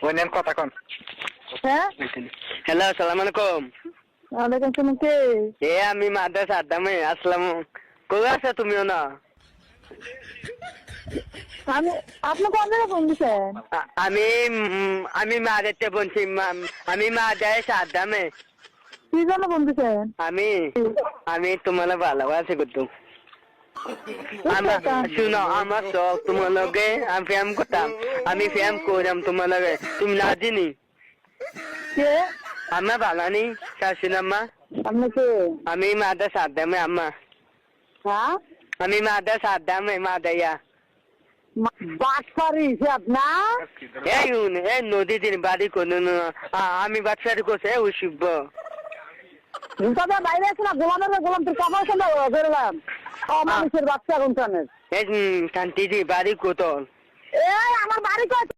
ওনেন কথা কোন হ্যাঁ হ্যালো আসসালামু আলাইকুম। ওয়ালাইকুম আসসালাম। কে? আমি মাদ্রাসা আদামে আসলাম। কই আছো তুমিও না? আমি আপনি কোন জায়গায় ফোন দিচ্ছেন? আমি মাদারতে বলছি। আমি মাদ্রাসা আদামে। কি জন্য ফোন দিচ্ছেন? আমি তোমার ভালোবাসি করতো। শুনো আমার শখ তোমার লগে আমি ফ্যাম করতাম। আমি ফ্যাম করলাম তোমার লগে, তুমি না দিনি। কে? আমার ভালো নেই শাশুড়াম্মা। আপনি কে? আমি মাদ্রাসা আদামে আম্মা। হ্যাঁ আমি মাদ্রাসা আদামে মাদাইয়া। বাটপারি হিসাব না? এই নদী দিন বাড়ি কোনো আমি বাচ্চারি করছে ওই শিব তবে বাইরে আছে না গোলামের গোলাম তোর কাপড় সঙ্গে বেরোলাম মানুষের বাচ্চা কোনখানে? এই কান্তি বাড়ি কোতল। এই আমার বাড়ি কত